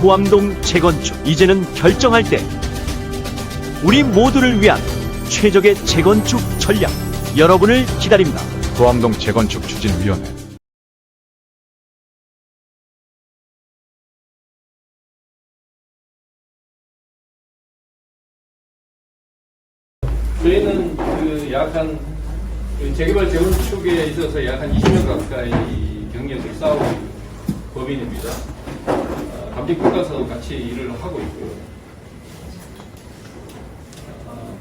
도암동 재건축, 이제는 결정할 때. 우리 모두를 위한 최적의 재건축 전략, 여러분을 기다립니다. 도암동 재건축 추진위원회. 저희는 재개발 재건축에 있어서 약 한 20년 가까이 경력을 쌓아오고 있는 법인입니다. 감lik국가에서 같이 일을 하고 있고요.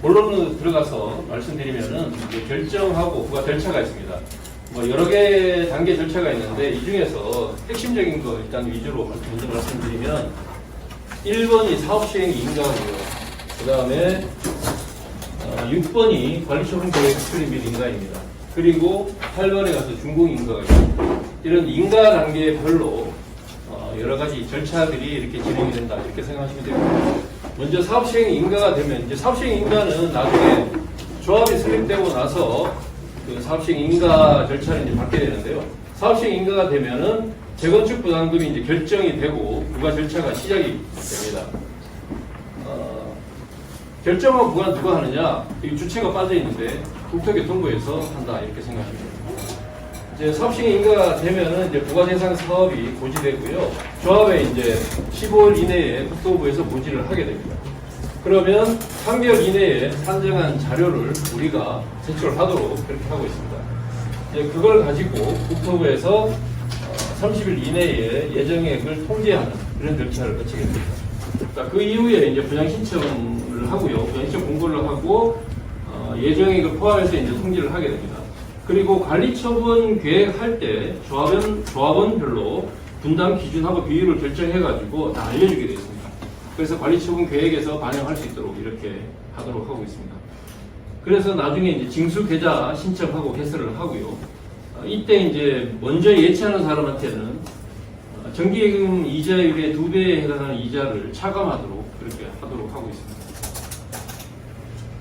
본론으로 들어가서 말씀드리면은 결정하고 부과 절차가 있습니다. 여러 개 단계 절차가 있는데 이 중에서 핵심적인 거 일단 위주로 먼저 말씀드리면 1번이 사업시행 인가고요. 그 다음에 6번이 관리처분 계획 수립 및 인가입니다. 그리고 8번에 가서 준공 인가가 있습니다. 이런 인가 단계별로 여러 가지 절차들이 이렇게 진행이 된다 이렇게 생각하시면 되고요. 먼저 사업시행 인가가 되면 이제 사업시행 인가는 나중에 조합이 설립되고 나서 그 사업시행 인가 절차를 이제 받게 되는데요. 사업시행 인가가 되면은 재건축 부담금이 이제 결정이 되고 부과 절차가 시작이 됩니다. 결정하고 부과는 누가 하느냐? 이 주체가 빠져 있는데 국토교통부에서 한다 이렇게 생각하시면 됩니다. 이제 사업시행 인가가 되면은 이제 부과 대상 사업이 고지되고요. 조합에 이제 15일 이내에 국토부에서 고지를 하게 됩니다. 그러면 3개월 이내에 산정한 자료를 우리가 제출하도록 그렇게 하고 있습니다. 이제 그걸 가지고 국토부에서 30일 이내에 예정액을 통제하는 그런 절차를 거치게 됩니다. 자, 그 이후에 이제 분양 신청을 하고요. 분양 신청 공고를 하고 예정액을 포함해서 이제 통지를 하게 됩니다. 그리고 관리처분 계획할 때 조합원별로 분담 기준하고 비율을 결정해가지고 다 알려주게 되어 있습니다. 그래서 관리처분 계획에서 반영할 수 있도록 이렇게 하도록 하고 있습니다. 그래서 나중에 이제 징수 계좌 신청하고 개설을 하고요. 이때 이제 먼저 예치하는 사람한테는 정기예금 이자율의 2배에 해당하는 이자를 차감하도록 그렇게 하도록 하고 있습니다.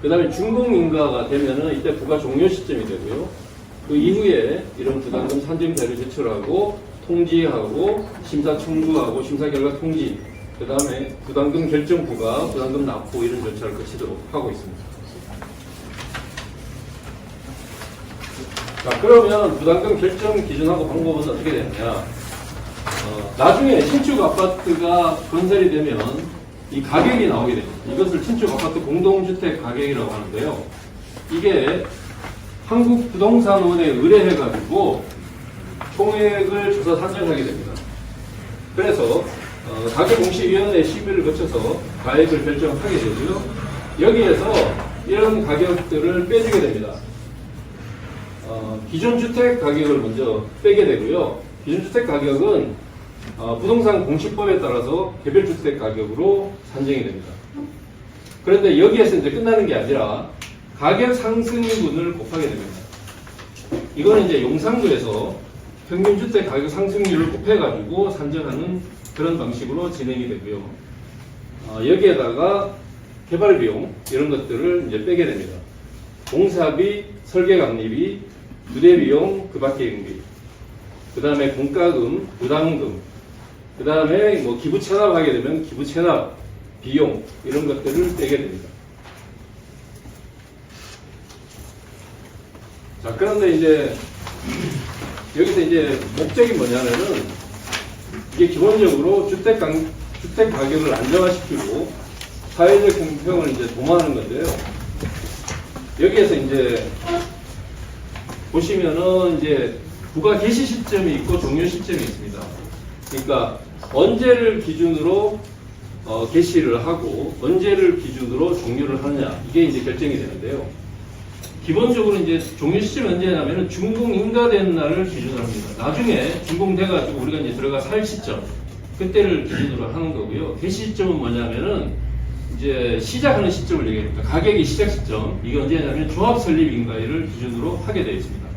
그 다음에 준공인가가 되면은 이때 부과 종료 시점이 되고요. 그 이후에 이런 부담금 산정 자료 제출하고 통지하고 심사 청구하고 심사 결과 통지, 그 다음에 부담금 결정 부과, 부담금 납부 이런 절차를 거치도록 하고 있습니다. 자, 그러면 부담금 결정 기준하고 방법은 어떻게 되느냐? 나중에 신축 아파트가 건설이 되면 이 가격이 나오게 됩니다. 이것을 신축 아파트 공동주택 가격이라고 하는데요. 이게 한국부동산원에 의뢰해가지고 총액을 줘서 산정하게 됩니다. 그래서 가격공시위원회 심의를 거쳐서 가액을 결정하게 되고요. 여기에서 이런 가격들을 빼주게 됩니다. 기존 주택 가격을 먼저 빼게 되고요. 기존 주택 가격은 부동산 공시법에 따라서 개별 주택 가격으로 산정이 됩니다. 그런데 여기에서 이제 끝나는 게 아니라 가격 상승분을 곱하게 됩니다. 이거는 이제 용산구에서 평균 주택 가격 상승률을 곱해가지고 산정하는 그런 방식으로 진행이 되고요. 여기에다가 개발 비용 이런 것들을 이제 빼게 됩니다. 공사비, 설계 감리비, 부대 비용, 그 밖의 경비, 그 다음에 공과금, 부담금, 그 다음에 뭐 기부 체납하게 되면 기부 체납 비용 이런 것들을 빼게 됩니다. 자, 그런데 이제 여기서 이제 목적이 뭐냐면은 이게 기본적으로 주택 가격을 안정화시키고 사회적 공평을 이제 도모하는 건데요. 여기에서 이제 보시면은 이제 부과 개시 시점이 있고 종료 시점이 있습니다. 그러니까 언제를 기준으로 개시를 하고 언제를 기준으로 종료를 하느냐 이게 이제 결정이 되는데요. 기본적으로 이제 종료 시점이 언제냐면은 준공 인가된 날을 기준으로 합니다. 나중에 준공돼가지고 우리가 이제 들어가 살 시점 그때를 기준으로 하는 거고요. 개시 시점은 뭐냐면은 이제 시작하는 시점을 얘기합니다. 가격의 시작 시점 이게 언제냐면 조합 설립 인가를 기준으로 하게 되어 있습니다.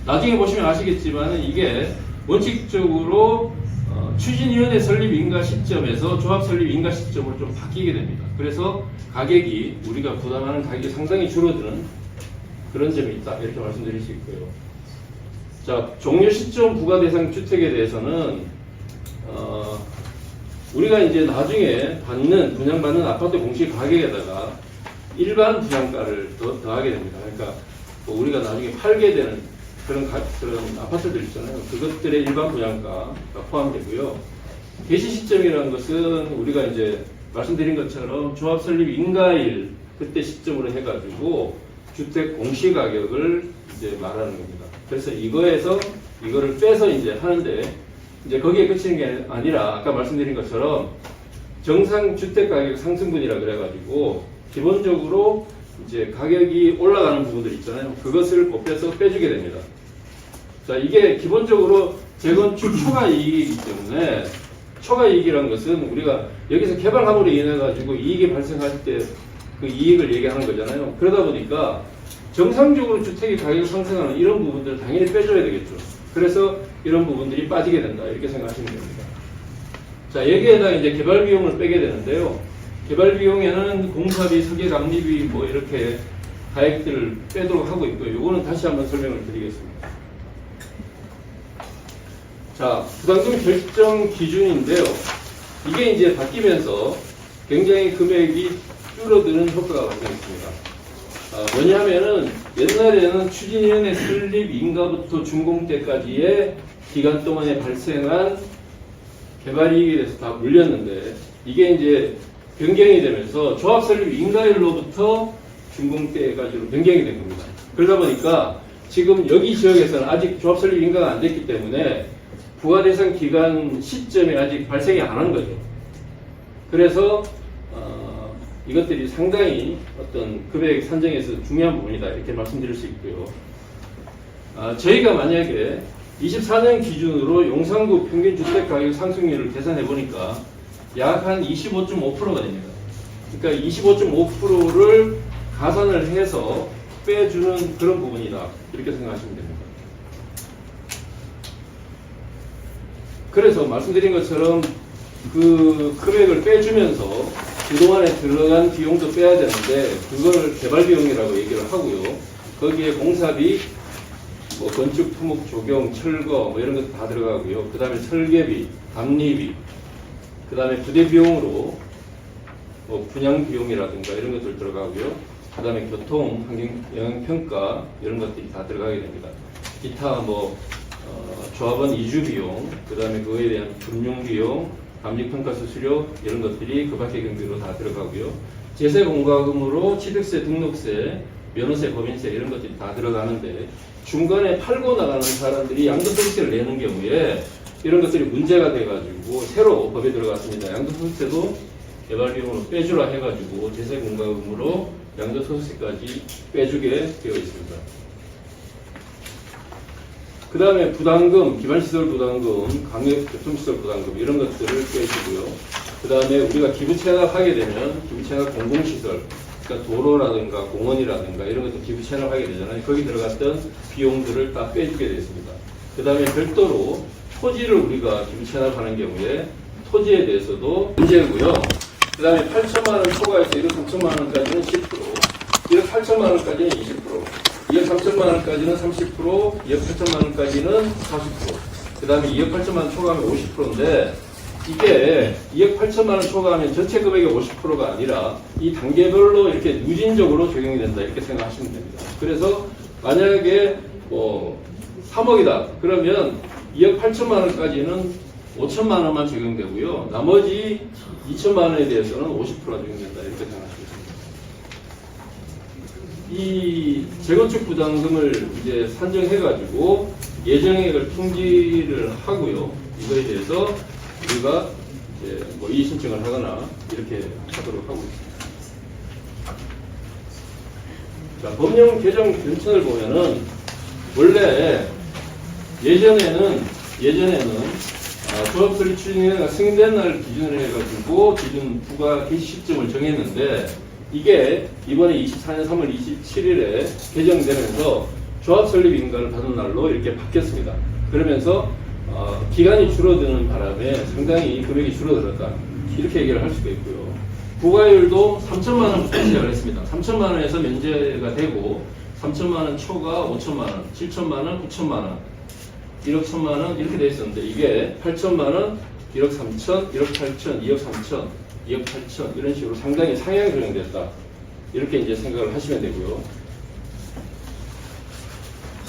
나중에 보시면 아시겠지만 이게 원칙적으로 추진위원회 설립 인가 시점에서 조합 설립 인가 시점으로 좀 바뀌게 됩니다. 그래서 가격이 우리가 부담하는 가격이 상당히 줄어드는 그런 점이 있다 이렇게 말씀드릴 수 있고요. 자, 종료 시점 부과 대상 주택에 대해서는 우리가 이제 나중에 분양받는 아파트 공시 가격에다가 일반 분양가를 더하게 됩니다. 그러니까 뭐 우리가 나중에 팔게 되는 그런 아파트들 있잖아요. 그것들의 일반 분양가가 포함되고요. 개시 시점이라는 것은 우리가 이제 말씀드린 것처럼 조합 설립 인가일 그때 시점으로 해가지고 주택 공시 가격을 이제 말하는 겁니다. 그래서 이거를 빼서 이제 하는데 이제 거기에 그치는 게 아니라 아까 말씀드린 것처럼 정상 주택 가격 상승분이라 그래가지고 기본적으로 이제 가격이 올라가는 부분들 있잖아요. 그것을 곱해서 빼주게 됩니다. 자, 이게 기본적으로 재건축 초과 이익이기 때문에 초과 이익이라는 것은 우리가 여기서 개발 함으로 인해 가지고 이익이 발생할 때 그 이익을 얘기하는 거잖아요. 그러다 보니까 정상적으로 주택의 가격이 상승하는 이런 부분들을 당연히 빼줘야 되겠죠. 그래서 이런 부분들이 빠지게 된다. 이렇게 생각하시면 됩니다. 자, 여기에다 이제 개발 비용을 빼게 되는데요. 개발 비용에는 공사비, 설계 감리비 뭐 이렇게 가액들을 빼도록 하고 있고요. 이거는 다시 한번 설명을 드리겠습니다. 자, 부담금 결정 기준인데요. 이게 이제 바뀌면서 굉장히 금액이 줄어드는 효과가 발생했습니다. 왜냐하면은 옛날에는 추진위원회 설립 인가부터 준공 때까지의 기간 동안에 발생한 개발이익에 대해서 다 물렸는데 이게 이제 변경이 되면서 조합 설립 인가일로부터 준공 때까지로 변경이 된 겁니다. 그러다 보니까 지금 여기 지역에서는 아직 조합 설립 인가가 안 됐기 때문에 부과 대상 기간 시점에 아직 발생이 안 한 거죠. 그래서 이것들이 상당히 어떤 금액 산정에서 중요한 부분이다 이렇게 말씀드릴 수 있고요. 저희가 만약에 24년 기준으로 용산구 평균 주택 가격 상승률을 계산해 보니까 약 한 25.5%가 됩니다. 그러니까 25.5%를 가산을 해서 빼주는 그런 부분이다 이렇게 생각하시면 됩니다. 그래서 말씀드린 것처럼 그 금액을 빼주면서 그동안에 들어간 비용도 빼야 되는데 그걸 개발 비용이라고 얘기를 하고요. 거기에 공사비, 뭐 건축, 토목, 조경, 철거 뭐 이런 것도 다 들어가고요. 그 다음에 설계비, 감리비, 그 다음에 부대 비용으로 뭐 분양 비용이라든가 이런 것들 들어가고요. 그 다음에 교통, 환경 영향 평가 이런 것들이 다 들어가게 됩니다. 기타 뭐 조합원 이주 비용, 그 다음에 그거에 대한 금융 비용, 감리평가 수수료 이런 것들이 그 밖의 경비로 다 들어가고요. 제세 공과금으로 취득세, 등록세, 면허세, 법인세 이런 것들이 다 들어가는데 중간에 팔고 나가는 사람들이 양도소득세를 내는 경우에 이런 것들이 문제가 돼가지고 새로 법에 들어갔습니다. 양도소득세도 개발비용으로 빼주라 해가지고 제세 공과금으로 양도소득세까지 빼주게 되어 있습니다. 그 다음에 부담금, 기반시설 부담금, 강력교통시설 부담금 이런 것들을 빼주고요. 그 다음에 우리가 기부 체납하게 되면 기부 체납 공공시설, 그러니까 도로라든가 공원이라든가 이런 것도 기부 체납하게 되잖아요. 거기 들어갔던 비용들을 다 빼주게 되었습니다. 그 다음에 별도로 토지를 우리가 기부 체납하는 경우에 토지에 대해서도 문제고요. 그 다음에 8천만 원 초과해서 1억 3천만 원까지는 10%, 1억 8천만 원까지는 20%, 2억 3천만 원까지는 30%, 2억 8천만 원까지는 40%, 그 다음에 2억 8천만 원 초과하면 50%인데 이게 2억 8천만 원 초과하면 전체 금액의 50%가 아니라 이 단계별로 이렇게 누진적으로 적용이 된다 이렇게 생각하시면 됩니다. 그래서 만약에 뭐 3억이다 그러면 2억 8천만 원까지는 5천만 원만 적용되고요. 나머지 2천만 원에 대해서는 50%가 적용된다 이렇게 생각하시면 됩니다. 이 재건축 부담금을 이제 산정해가지고 예정액을 통지를 하고요. 이거에 대해서 우리가 이제 뭐 이의 신청을 하거나 이렇게 하도록 하고 있습니다. 자, 법령 개정 변천을 보면은 원래 예전에는 조합 설립 추진위원회가 승인된 날 기준으로 해가지고 기준 부과 개시 시점을 정했는데 이게 이번에 24년 3월 27일에 개정되면서 조합 설립 인가를 받은 날로 이렇게 바뀌었습니다. 그러면서 기간이 줄어드는 바람에 상당히 금액이 줄어들었다 이렇게 얘기를 할 수가 있고요. 부과율도 3천만 원부터 시작을 했습니다. 3천만 원에서 면제가 되고 3천만 원 초과 5천만 원, 7천만 원, 9천만 원, 1억 1천만 원 이렇게 돼 있었는데 이게 8천만 원, 1억 3천, 1억 8천, 2억 3천, 2억 8천 이런 식으로 상당히 상향이 조정됐다. 이렇게 이제 생각을 하시면 되고요.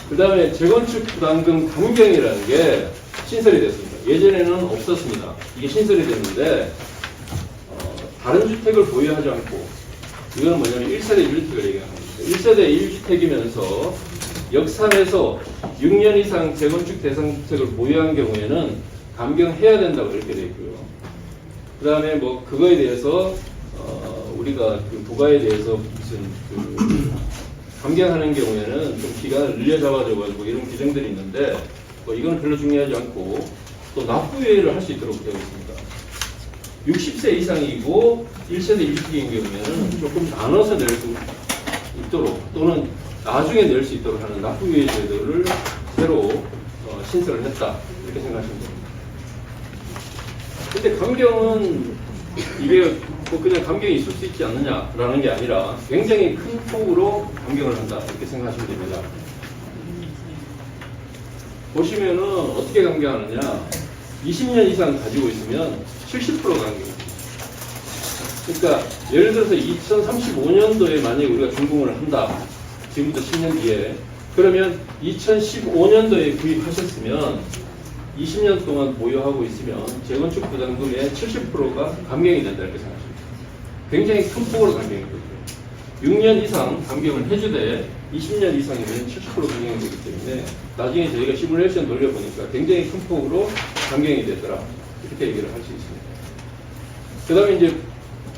그 다음에 재건축 부담금 감경이라는 게 신설이 됐습니다. 예전에는 없었습니다. 이게 신설이 됐는데 다른 주택을 보유하지 않고 이건 뭐냐면 1세대 1주택을 얘기하는 겁니다. 1세대 1주택이면서 역삼에서 6년 이상 재건축 대상 주택을 보유한 경우에는 감경해야 된다고 이렇게 되어 있고요. 그 다음에 뭐 그거에 대해서 우리가 그 부가에 대해서 무슨 그 감경하는 경우에는 좀 기간을 늘려잡아줘가지고 이런 규정들이 있는데 뭐 이건 별로 중요하지 않고 또 납부유예를 할 수 있도록 되어 있습니다. 60세 이상이고 1세대 1주택인 경우에는 조금 나눠서 낼 수 있도록 또는 나중에 낼 수 있도록 하는 납부유예 제도를 새로 신설을 했다 이렇게 생각하시면 됩니다. 근데 감경은 이게 뭐 그냥 감경이 있을 수 있지 않느냐라는 게 아니라 굉장히 큰 폭으로 감경을 한다 이렇게 생각하시면 됩니다. 보시면은 어떻게 감경하느냐 20년 이상 가지고 있으면 70% 감경입니다. 그러니까 예를 들어서 2035년도에 만약에 우리가 준공을 한다 지금부터 10년 뒤에 그러면 2015년도에 구입하셨으면 20년 동안 보유하고 있으면 재건축 부담금의 70%가 감경이 된다 이렇게 생각하십니다. 굉장히 큰 폭으로 감경이 되죠. 6년 이상 감경을 해주되 20년 이상이면 70% 감경이 되기 때문에 나중에 저희가 시뮬레이션 돌려보니까 굉장히 큰 폭으로 감경이 되더라 이렇게 얘기를 할 수 있습니다. 그 다음에 이제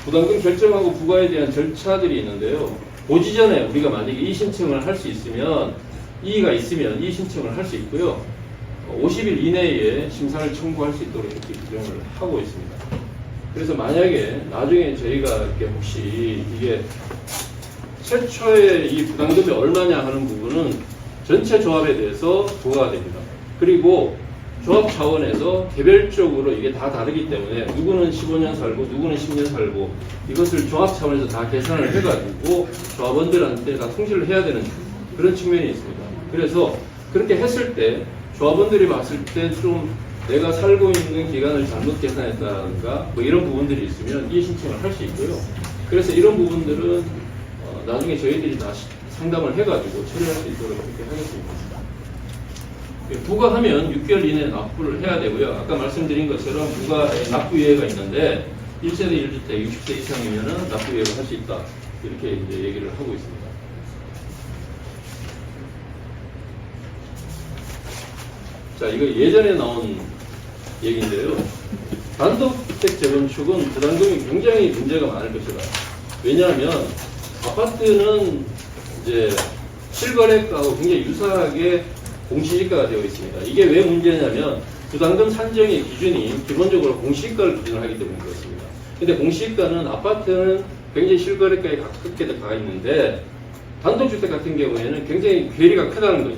부담금 결정하고 부과에 대한 절차들이 있는데요. 고지 전에 우리가 만약에 이의신청을 할 수 있으면 이의가 있으면 이의신청을 할 수 있고요. 50일 이내에 심사를 청구할 수 있도록 이렇게 규정을 하고 있습니다. 그래서 만약에 나중에 저희가 이렇게 혹시 이게 최초의 이 부담금이 얼마냐 하는 부분은 전체 조합에 대해서 부과가 됩니다. 그리고 조합 차원에서 개별적으로 이게 다 다르기 때문에 누구는 15년 살고 누구는 10년 살고 이것을 조합 차원에서 다 계산을 해가지고 조합원들한테 다 통지를 해야 되는 그런 측면이 있습니다. 그래서 그렇게 했을 때 조합원들이 봤을 때 좀 내가 살고 있는 기간을 잘못 계산했다든가 뭐 이런 부분들이 있으면 이의 신청을 할 수 있고요. 그래서 이런 부분들은 나중에 저희들이 다 상담을 해가지고 처리할 수 있도록 그렇게 하겠습니다. 부과하면 6개월 이내에 납부를 해야 되고요. 아까 말씀드린 것처럼 부과에 납부유예가 있는데 1세대 1주택 60세 이상이면 납부유예를 할 수 있다. 이렇게 이제 얘기를 하고 있습니다. 자, 이거 예전에 나온 얘기인데요. 단독주택 재건축은 부담금이 굉장히 문제가 많을 것이다. 왜냐하면 아파트는 이제 실거래가하고 굉장히 유사하게 공시지가가 되어 있습니다. 이게 왜 문제냐면 부담금 산정의 기준이 기본적으로 공시지가를 기준으로 하기 때문에 그렇습니다. 근데 공시지가는 아파트는 굉장히 실거래가에 가깝게 가 있는데 단독주택 같은 경우에는 굉장히 괴리가 크다는 거죠.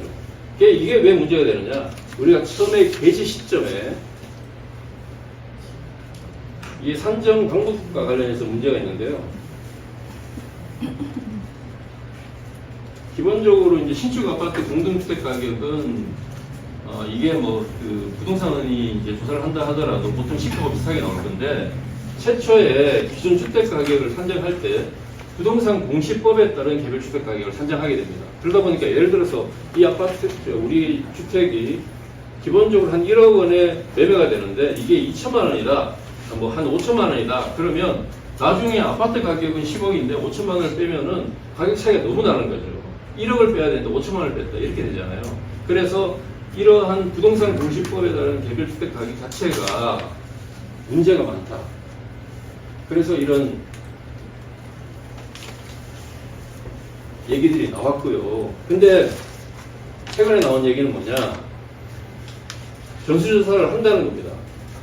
이게 왜 문제가 되느냐? 우리가 처음에 개시 시점에 이 산정 방법과 관련해서 문제가 있는데요. 기본적으로 이제 신축 아파트 공동주택 가격은 이게 뭐 그 부동산원이 이제 조사를 한다 하더라도 보통 시가가 비슷하게 나올 건데 최초에 기준 주택 가격을 산정할 때 부동산 공시법에 따른 개별 주택 가격을 산정하게 됩니다. 그러다 보니까 예를 들어서 이 아파트 우리 주택이 기본적으로 한 1억 원에 매매가 되는데 이게 2천만 원이다. 뭐 한 5천만 원이다. 그러면 나중에 아파트 가격은 10억인데 5천만 원을 빼면은 가격 차이가 너무 나는 거죠. 1억을 빼야 되는데 5천만 원을 뺐다. 이렇게 되잖아요. 그래서 이러한 부동산 공시법에 따른 개별주택 가격 자체가 문제가 많다. 그래서 이런 얘기들이 나왔고요. 근데 최근에 나온 얘기는 뭐냐? 전수조사를 한다는 겁니다.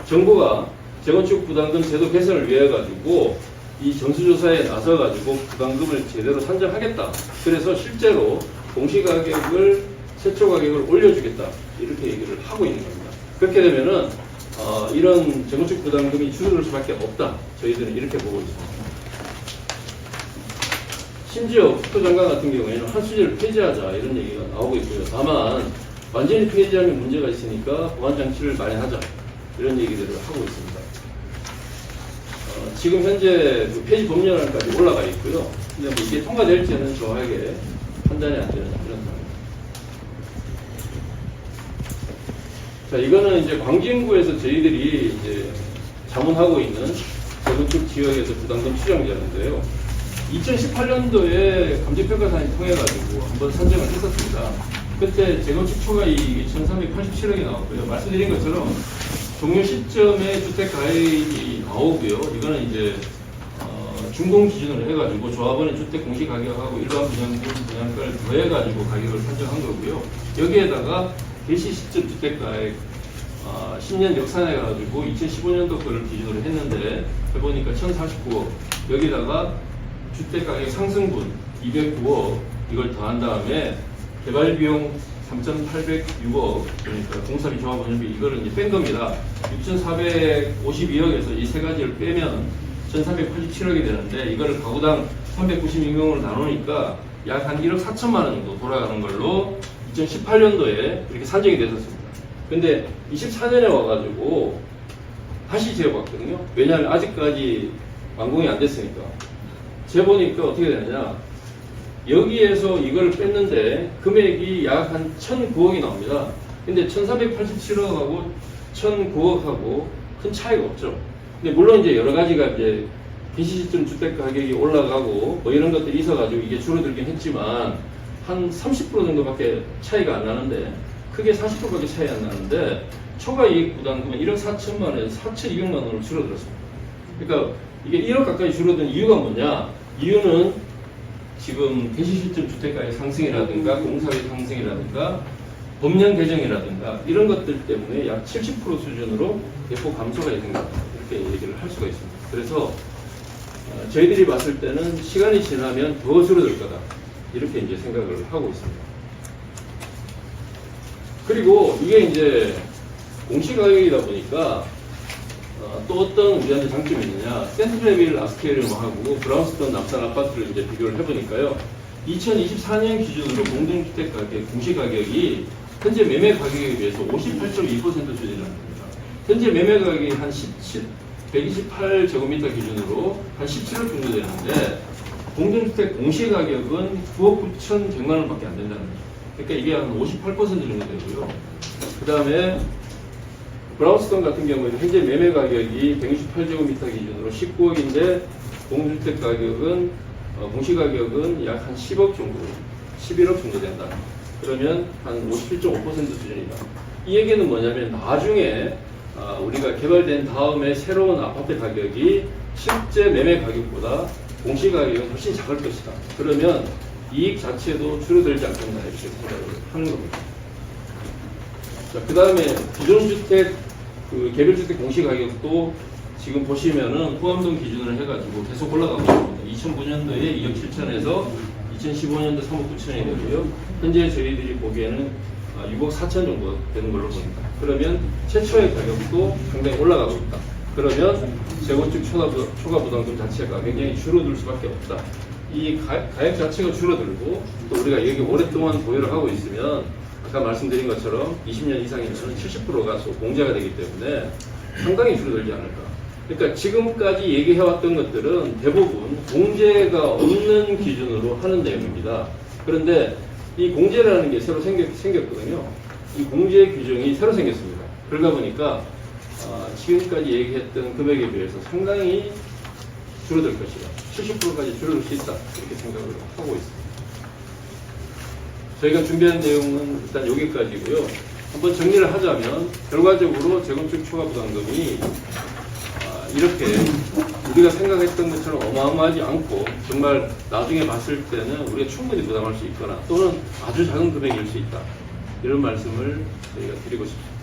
정부가 재건축 부담금 제도 개선을 위해 가지고 이 전수조사에 나서 가지고 부담금을 제대로 산정하겠다. 그래서 실제로 공시가격을 최초 가격을 올려주겠다. 이렇게 얘기를 하고 있는 겁니다. 그렇게 되면은 이런 재건축 부담금이 줄어들 수밖에 없다. 저희들은 이렇게 보고 있습니다. 심지어 국토장관 같은 경우에는 한수제를 폐지하자 이런 얘기가 나오고 있고요. 다만 완전히 폐지하면 문제가 있으니까 보완장치를 마련하자 이런 얘기들을 하고 있습니다. 지금 현재 그 폐지 법률안까지 올라가 있고요. 근데 뭐 이게 통과될지는 정확하게 판단이 안 되는 그런 상황입니다. 자, 이거는 이제 광진구에서 저희들이 이제 자문하고 있는 재건축 지역에서 부담금 추정자인데요. 2018년도에 감정평가사를 통해가지고 한번 산정을 했었습니다. 그때 재건축 초과이익이 1387억이 나왔고요. 말씀드린 것처럼 종료 시점에 주택 가액이 나오고요. 이거는 이제 준공 기준으로 해가지고 조합원의 주택 공시 가격하고 일반 분양분 분양가를 더해가지고 가격을 산정한 거고요. 여기에다가 개시 시점 주택 가액 10년 역산해가지고 2015년도 거를 기준으로 했는데 해보니까 1,049억 여기다가 주택 가격 상승분 209억 이걸 더한 다음에 개발 비용 3,806억 그러니까 공사비 조합원비 이거를 이제 뺀 겁니다. 6,452억에서 이 세 가지를 빼면 1,387억이 되는데 이거를 가구당 396명으로 나누니까 약 한 1억 4천만 원 정도 돌아가는 걸로 2018년도에 이렇게 산정이 됐었습니다. 근데 24년에 와가지고 다시 재봤거든요. 왜냐하면 아직까지 완공이 안 됐으니까. 재보니까 어떻게 되느냐. 여기에서 이걸 뺐는데 금액이 약 한 1,009억이 나옵니다. 근데 1,387억하고 1,009억하고 큰 차이가 없죠. 근데 물론 이제 여러 가지가 이제 개시 시점 주택 가격이 올라가고 뭐 이런 것들이 있어가지고 이게 줄어들긴 했지만 한 30% 정도밖에 차이가 안 나는데 크게 40%밖에 차이 안 나는데 초과 이익 부담금은 1억 4천만 원에서 4,200만 원으로 줄어들었습니다. 그러니까 이게 1억 가까이 줄어든 이유가 뭐냐? 이유는 지금 개시 시점 주택가의 상승이라든가 공사비 상승이라든가 법령 개정이라든가 이런 것들 때문에 약 70% 수준으로 대폭 감소가 생겼다 이렇게 얘기를 할 수가 있습니다. 그래서 저희들이 봤을 때는 시간이 지나면 더 줄어들 거다 이렇게 이제 생각을 하고 있습니다. 그리고 이게 이제 공시가격이다 보니까 또 어떤 우리한테 장점이 있느냐. 센트레빌 아스케리움하고 브라운스톤 남산 아파트를 이제 비교를 해보니까요. 2024년 기준으로 공동주택 가격, 공시가격이 현재 매매 가격에 비해서 58.2% 수준이랍니다. 현재 매매 가격이 한 128제곱미터 기준으로 한 17억 정도 되는데 공동주택 공시가격은 9억 9,100만 원밖에 안 된다는 거죠. 그러니까 이게 한 58% 정도 되고요. 그 다음에 브라운스톤 같은 경우에는 현재 매매 가격이 168제곱미터 기준으로 19억인데 공주택 가격은 공시가격은 약 한 10억 정도, 11억 정도 된다. 그러면 한 57.5% 수준이다. 이 얘기는 뭐냐면 나중에 우리가 개발된 다음에 새로운 아파트 가격이 실제 매매 가격보다 공시가격은 훨씬 작을 것이다. 그러면 이익 자체도 줄어들지 않겠나 이렇게 생각을 하는 겁니다. 자, 그 다음에 기존 주택, 개별주택 공시가격도 지금 보시면은 후암동 기준으로 해가지고 계속 올라가고 있습니다. 2009년도에 2억 7천에서 2015년도 3억 9천이 되고요. 현재 저희들이 보기에는 6억 4천 정도 되는 걸로 보입니다. 그러면 최초의 가격도 상당히 올라가고 있다. 그러면 재건축 초과 부담금 자체가 굉장히 줄어들 수밖에 없다. 이 가액 자체가 줄어들고 또 우리가 여기 오랫동안 보유를 하고 있으면 아까 말씀드린 것처럼 20년 이상이면 70%가 공제가 되기 때문에 상당히 줄어들지 않을까. 그러니까 지금까지 얘기해왔던 것들은 대부분 공제가 없는 기준으로 하는 내용입니다. 그런데 이 공제라는 게 새로 생겼거든요. 이 공제 규정이 새로 생겼습니다. 그러다 보니까 지금까지 얘기했던 금액에 비해서 상당히 줄어들 것이다. 70%까지 줄어들 수 있다. 이렇게 생각을 하고 있습니다. 저희가 준비한 내용은 일단 여기까지고요. 한번 정리를 하자면 결과적으로 재건축 초과 부담금이 이렇게 우리가 생각했던 것처럼 어마어마하지 않고 정말 나중에 봤을 때는 우리가 충분히 부담할 수 있거나 또는 아주 작은 금액일 수 있다. 이런 말씀을 저희가 드리고 싶습니다.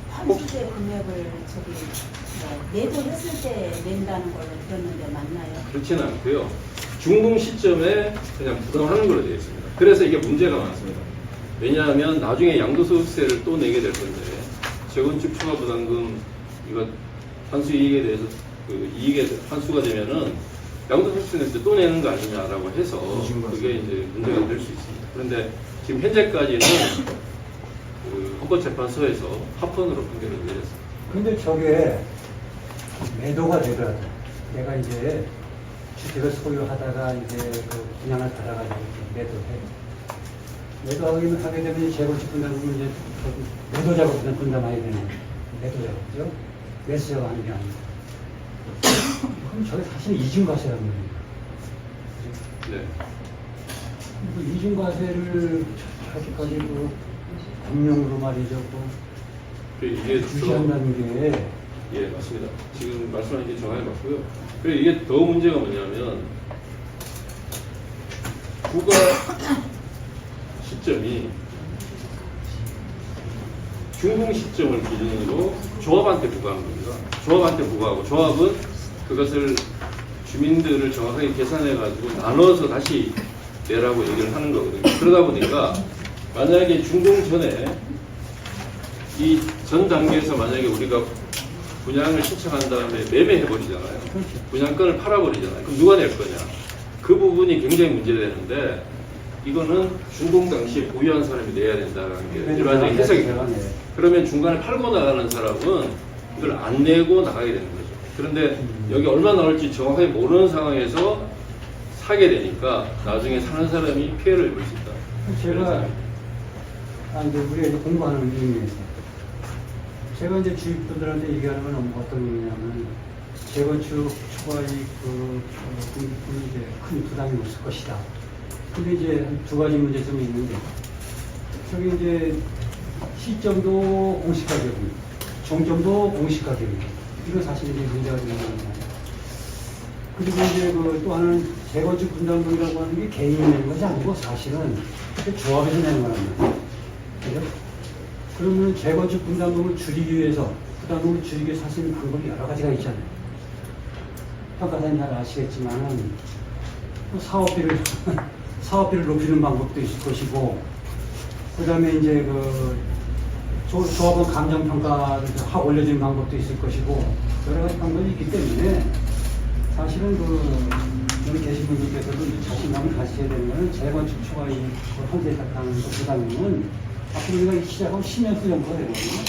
환수제 금액을 매도했을 때 낸다는 걸로 들었는데 맞나요? 그렇지는 않고요. 준공 시점에 그냥 부담하는 걸로 되어 있습니다. 그래서 이게 문제가 많습니다. 왜냐하면 나중에 양도소득세를 또 내게 될 건데 재건축 초과 부담금 이거 환수 이익에 대해서 이익에 환수가 되면은 양도소득세 또 내는 거 아니냐라고 해서 그게 이제 문제가 될 수 있습니다. 그런데 지금 현재까지는 그 헌법재판소에서 합헌으로 판결을 내렸습니다. 근데 저게 매도가 되더라도 내가 이제 주택을 소유하다가 이제 그 분양을 받아가지고 매도하게 되면 재건축 분담금은 이제 매도자가 분담하게 되는 매도자죠. 매수자가 하는 게 아니고. 그럼 저게 사실 이중과세라는 거예요. 네. 그 이중과세를 저렇게까지 그 법령으로 말이죠. 이게 주시한다는 게 예, 맞습니다. 지금 말씀하신 게 정확히 맞고요. 그리고 이게 더 문제가 뭐냐면 부과 시점이 준공 시점을 기준으로 조합한테 부과한 겁니다. 조합한테 부과하고 조합은 그것을 주민들을 정확하게 계산해가지고 나눠서 다시 내라고 얘기를 하는 거거든요. 그러다 보니까 만약에 준공 전에 이 전 단계에서 만약에 우리가 분양을 신청한 다음에 매매해버리잖아요. 분양권을 팔아버리잖아요. 그럼 누가 낼 거냐? 그 부분이 굉장히 문제되는데 이거는 준공 당시에 보유한 사람이 내야 된다는 게 일반적인 해석입니다. 그러면 중간에 팔고 나가는 사람은 이걸 안 내고 나가게 되는 거죠. 그런데 여기 얼마 나올지 정확하게 모르는 상황에서 사게 되니까 나중에 사는 사람이 피해를 입을 수 있다. 제가 이제 우리가 공부하는 의미에서 제가 이제 주입분들한테 얘기하는 건 어떤 의미냐면 재건축 초과이익 이제 큰 부담이 없을 것이다. 근데 이제 두 가지 문제점이 있는데 저기 이제 시점도 공시가격이고 종점도 공시가격이고 이건 사실 이제 문제가 되는 겁니다. 그리고 이제 또 하나는 재건축 분담금이라고 하는 게 개인이 내는 것이 아니고 사실은 조합에서 내는 거랍니다. 그죠? 그러면 재건축 분담금을 줄이기 위해서 부담금을 줄이기 위해서 할 수 있는 방법이 여러 가지가 있잖아요. 평가사님 잘 아시겠지만은 사업비를 높이는 방법도 있을 것이고, 그 다음에 이제 조합원 감정평가를 확 올려주는 방법도 있을 것이고, 여러 가지 방법이 있기 때문에 사실은 여기 계신 분들께서도 자신감을 가지셔야 되는 것은 재건축 초과이익 헌재에 딱하는 부담금은 앞으로 우리가 시작하면 10년 정도가 되거든요.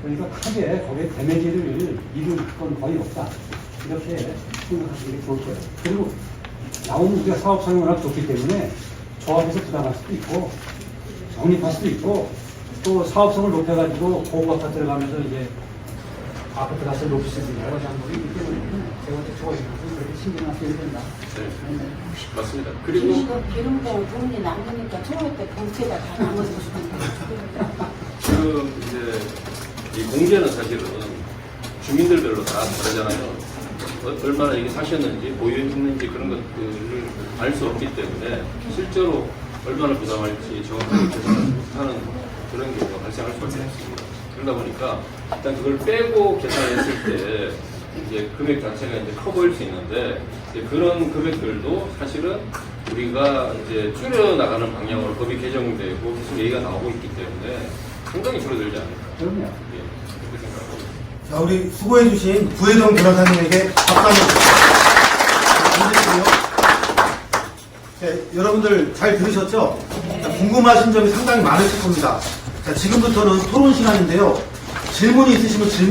그러니까 크게 거기에 데미지를 입을 건 거의 없다. 이렇게 생각하시는 게 좋을 거예요. 그리고 나오는 우리가 사업성이 워낙 좋기 때문에 조합에서 부담할 수도 있고 적립할 수도 있고 또 사업성을 높여가지고 고급 아파트를 가면서 이제 아파트 가서 높일 수 있는 여러 가지 방법이 있기 때문에 재건축 초과이익은 그렇게 신경 안 써야 된다. 네. 맞습니다. 그리고 기름장 돈이 남으니까 초월 때 공채가 다 남아서 지금 이제 이 공제는 사실은 주민들별로 다 다르잖아요. 얼마나 이게 사셨는지 보유했는지 그런 것들을 알 수 없기 때문에 실제로 얼마나 부담할지 정확하게 계산하지 못하는 그런 경우가 발생할 수밖에 없습니다. 그러다 보니까 일단 그걸 빼고 계산했을 때 이제 금액 자체가 이제 커 보일 수 있는데 이제 그런 금액들도 사실은 우리가 이제 줄여 나가는 방향으로 법이 개정되고 계속 얘기가 나오고 있기 때문에 상당히 줄어들지 않을까. 그럼요. 예, 그렇게 생각하고 있습니다. 자, 우리 수고해주신 구혜동 변호사님에게 박수 한번 드리고요. 네, 여러분들 잘 들으셨죠? 자, 궁금하신 점이 상당히 많으실 겁니다. 자, 지금부터는 토론 시간인데요. 질문이 있으시면 질문